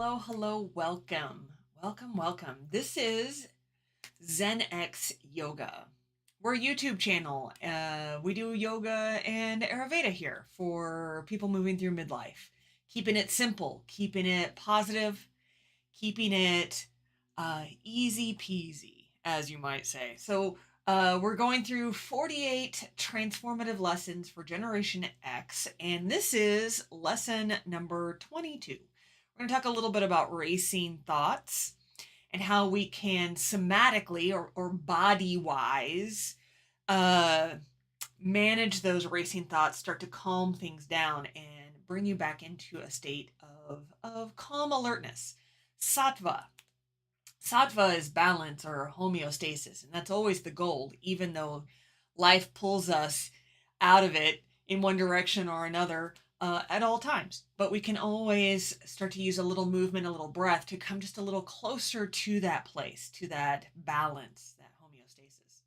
Hello, welcome. Welcome. This is Zen-X Yoga. We're a YouTube channel. We do yoga and Ayurveda here for people moving through midlife. Keeping it simple, keeping it positive, keeping it easy peasy, as you might say. So, we're going through 48 transformative lessons for Generation X, and this is lesson number 22. We're going to talk a little bit about racing thoughts and how we can somatically or body wise uh, manage those racing thoughts, start to calm things down, and bring you back into a state of calm alertness. Sattva. Sattva is balance or homeostasis, and that's always the goal, even though life pulls us out of it in one direction or another at all times. But we can always start to use a little movement, a little breath to come just a little closer to that place, to that balance, that homeostasis.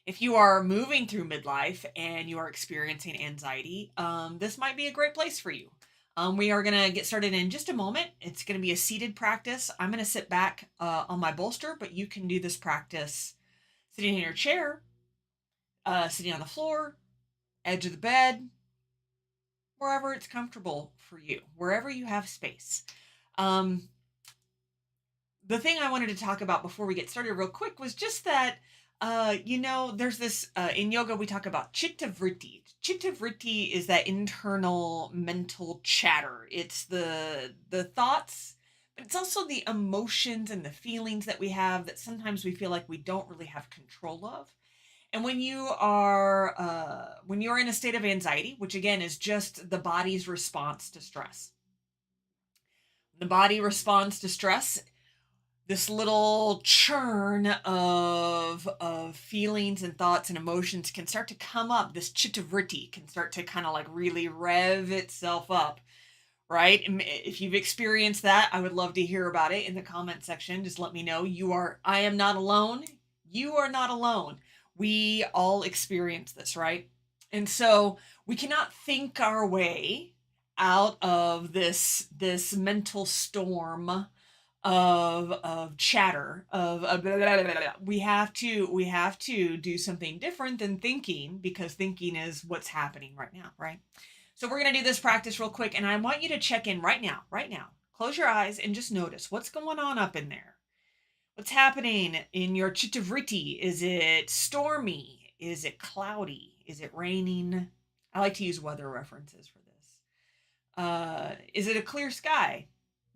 If you are moving through midlife and you are experiencing anxiety, this might be a great place for you. We are going to get started in just a moment. It's going to be a seated practice. I'm going to sit back on my bolster, but you can do this practice sitting in your chair, sitting on the floor, edge of the bed, wherever it's comfortable for you, wherever you have space. The thing I wanted to talk about before we get started real quick was just that, there's this, in yoga, we talk about chitta vritti. Chitta vritti is that internal mental chatter. It's the thoughts, but it's also the emotions and the feelings that we have that sometimes we feel like we don't really have control of. And when you're in a state of anxiety, which again is just the body's response to stress. The body responds to stress, this little churn of feelings and thoughts and emotions can start to come up. This chitta vritti can start to kind of like really rev itself up, right? And if you've experienced that, I would love to hear about it in the comment section. Just let me know. I am not alone. You are not alone. We all experience this, right? And so we cannot think our way out of this mental storm of chatter of blah, blah, blah, blah. We have to do something different than thinking, because thinking is what's happening right now, right? So we're going to do this practice real quick, and I want you to check in right now. Close your eyes and just notice what's going on up in there. What's happening in your chitta vritti? Is it stormy? Is it cloudy? Is it raining? I like to use weather references for this. Is it a clear sky?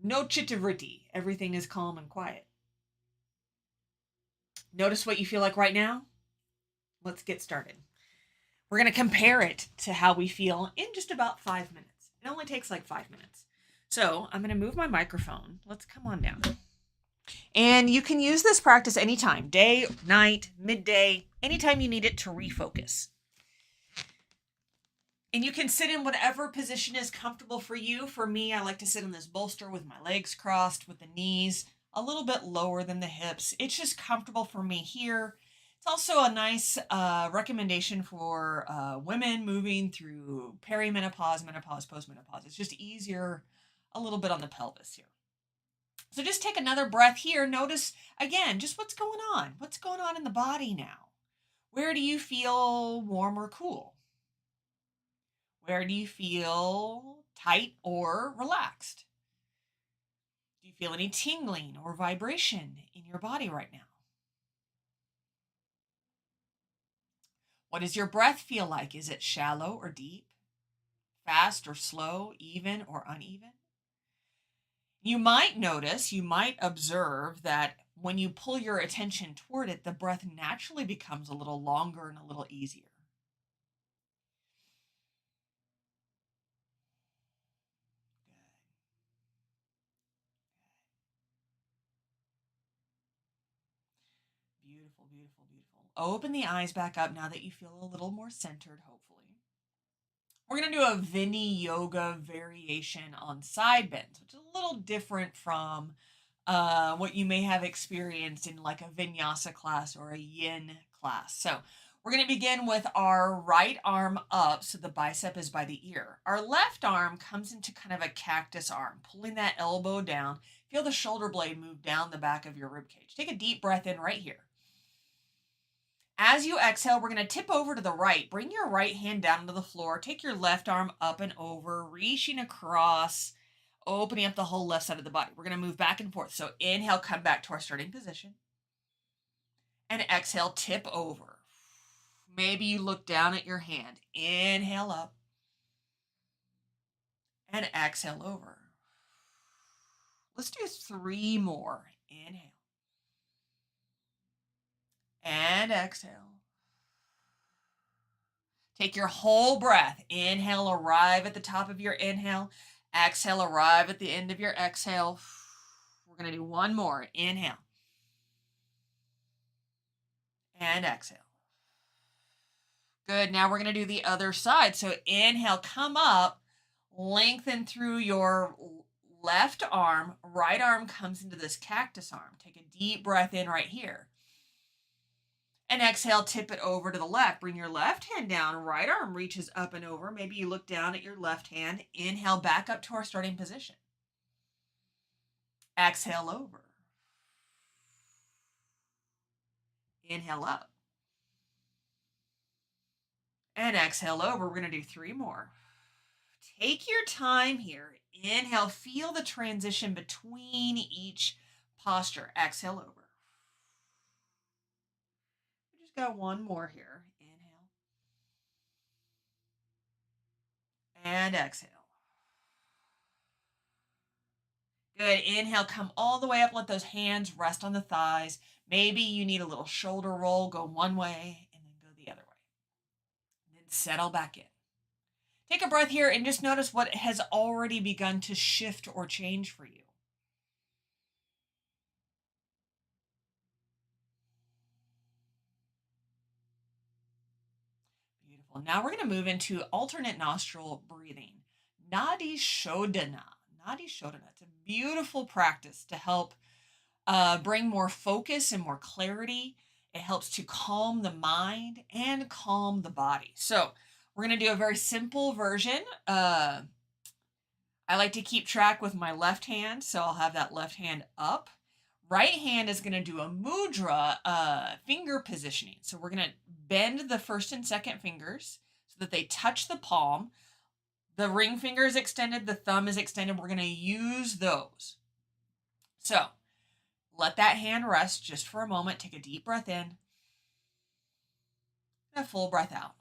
No chitta vritti. Everything is calm and quiet. Notice what you feel like right now. Let's get started. We're going to compare it to how we feel in just about 5 minutes. It only takes like 5 minutes. So I'm going to move my microphone. Let's come on down. And you can use this practice anytime, day, night, midday, anytime you need it to refocus. And you can sit in whatever position is comfortable for you. For me, I like to sit in this bolster with my legs crossed, with the knees a little bit lower than the hips. It's just comfortable for me here. It's also a nice recommendation for women moving through perimenopause, menopause, postmenopause. It's just easier a little bit on the pelvis here. So just take another breath here. Notice, again, just what's going on. What's going on in the body now? Where do you feel warm or cool? Where do you feel tight or relaxed? Do you feel any tingling or vibration in your body right now? What does your breath feel like? Is it shallow or deep? Fast or slow? Even or uneven? You might observe that when you pull your attention toward it, the breath naturally becomes a little longer and a little easier. Beautiful, beautiful, beautiful. Open the eyes back up now that you feel a little more centered, hopefully. We're going to do a Vini yoga variation on side bends, which is a little different from what you may have experienced in like a vinyasa class or a yin class. So We're going to begin with our right arm up so the bicep is by the ear. Our left arm comes into kind of a cactus arm, pulling that elbow down. Feel the shoulder blade move down the back of your rib cage. Take a deep breath in right here. As you exhale, we're going to tip over to the right. Bring your right hand down to the floor. Take your left arm up and over, reaching across, opening up the whole left side of the body. We're going to move back and forth. So inhale, come back to our starting position. And exhale, tip over. Maybe you look down at your hand. Inhale up. And exhale over. Let's do 3 more. Inhale. And exhale. Take your whole breath. Inhale, arrive at the top of your inhale. Exhale, arrive at the end of your exhale. We're going to do 1 more. Inhale. And exhale. Good. Now we're going to do the other side. So inhale, come up, lengthen through your left arm. Right arm comes into this cactus arm. Take a deep breath in right here. And exhale, tip it over to the left. Bring your left hand down. Right arm reaches up and over. Maybe you look down at your left hand. Inhale, back up to our starting position. Exhale over. Inhale up. And exhale over. We're going to do 3 more. Take your time here. Inhale, feel the transition between each posture. Exhale over. We just got 1 more here. Inhale. And exhale. Good. Inhale, come all the way up. Let those hands rest on the thighs. Maybe you need a little shoulder roll. Go one way and then go the other way. And then settle back in. Take a breath here and just notice what has already begun to shift or change for you. Beautiful. Now we're going to move into alternate nostril breathing. Nadi Shodhana. Nadi Shodhana. It's a beautiful practice to help bring more focus and more clarity. It helps to calm the mind and calm the body. So we're going to do a very simple version. I like to keep track with my left hand, so I'll have that left hand up. Right hand is going to do a mudra finger positioning. So we're going to bend the first and second fingers so that they touch the palm. The ring finger is extended, the thumb is extended. We're going to use those. So let that hand rest just for a moment. Take a deep breath in and a full breath out.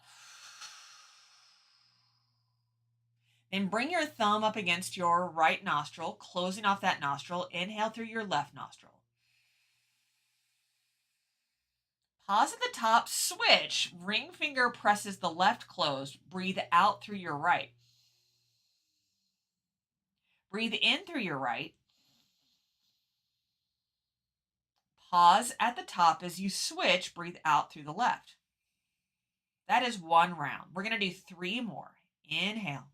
Then bring your thumb up against your right nostril, closing off that nostril. Inhale through your left nostril. Pause at the top, switch. Ring finger presses the left closed. Breathe out through your right. Breathe in through your right. Pause at the top as you switch. Breathe out through the left. That is 1 round. We're going to do 3 more. Inhale.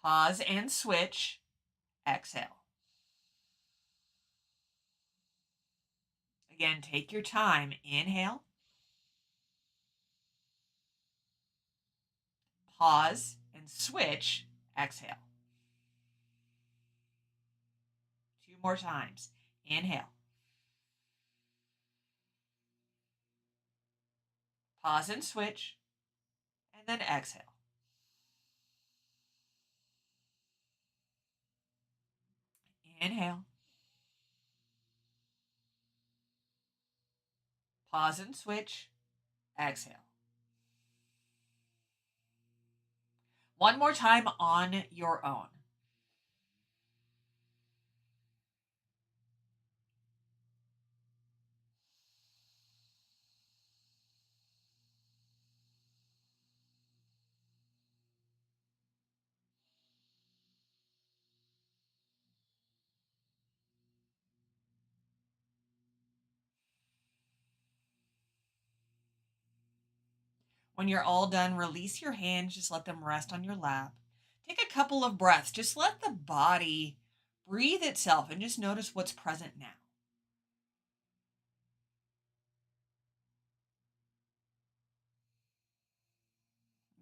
Pause and switch. Exhale. Again, take your time. Inhale. Pause and switch. Exhale. 2 more times. Inhale. Pause and switch. And then exhale. Inhale. Pause and switch. Exhale. 1 more time on your own. When you're all done, release your hands. Just let them rest on your lap. Take a couple of breaths. Just let the body breathe itself and just notice what's present now.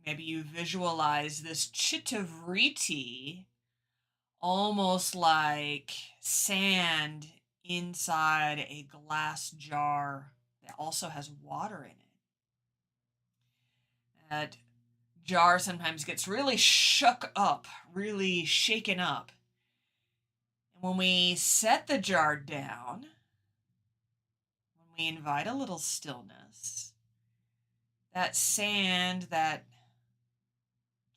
Maybe you visualize this chitta-vritti almost like sand inside a glass jar that also has water in it. That jar sometimes gets really shook up, really shaken up. And when we set the jar down, when we invite a little stillness, that sand, that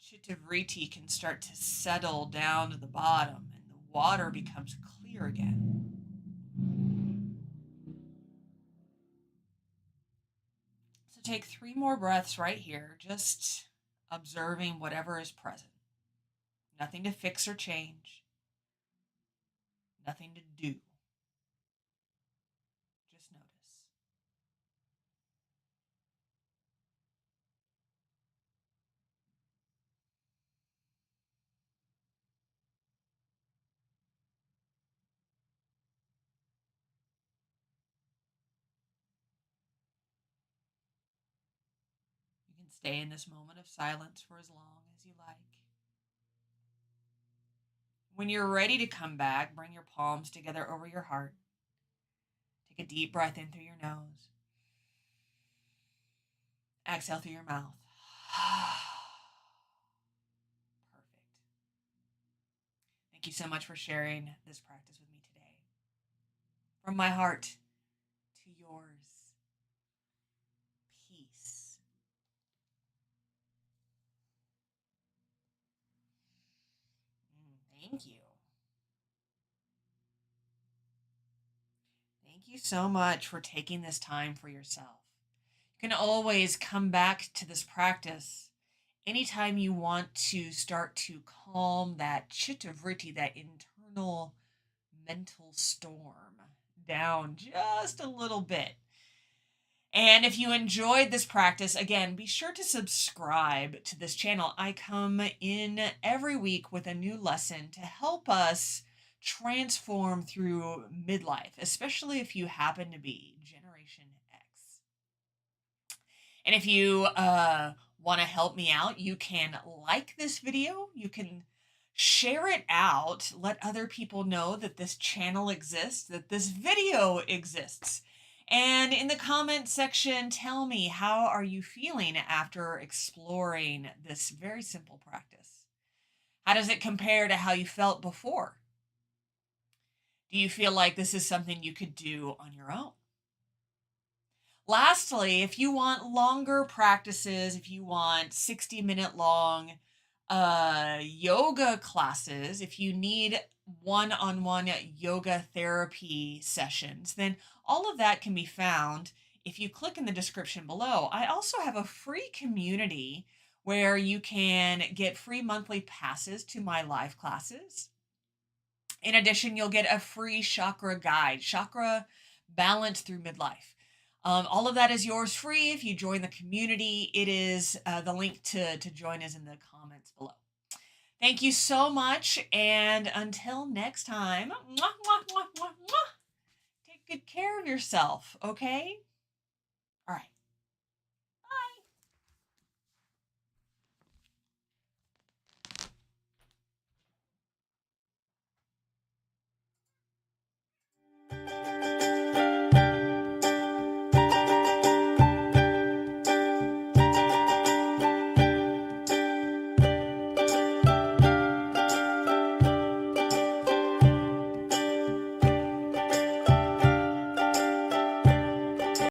chitta-vritti can start to settle down to the bottom and the water becomes clear again. So take 3 more breaths right here, just observing whatever is present. Nothing to fix or change, nothing to do. Just notice. You can stay in this moment of silence for as long as you like. When you're ready to come back, bring your palms together over your heart. Take a deep breath in through your nose. Exhale through your mouth. Perfect. Thank you so much for sharing this practice with me today. From my heart to yours, peace. Thank you. Thank you so much for taking this time for yourself. You can always come back to this practice anytime you want to start to calm that chitta-vritti, that internal mental storm, down just a little bit. And if you enjoyed this practice, again, be sure to subscribe to this channel. I come in every week with a new lesson to help us transform through midlife, especially if you happen to be Generation X. And if you want to help me out, you can like this video. You can share it out. Let other people know that this channel exists, that this video exists. And in the comment section, tell me, how are you feeling after exploring this very simple practice? How does it compare to how you felt before? Do you feel like this is something you could do on your own? Lastly, if you want longer practices, if you want 60-minute long yoga classes, if you need one-on-one yoga therapy sessions, then all of that can be found if you click in the description below. I also have a free community where you can get free monthly passes to my live classes. In addition, you'll get a free chakra guide, Chakra Balance through Midlife. All of that is yours free if you join the community. It is the link to join is in the comments below. Thank you so much, and until next time, take good care of yourself, okay? All right.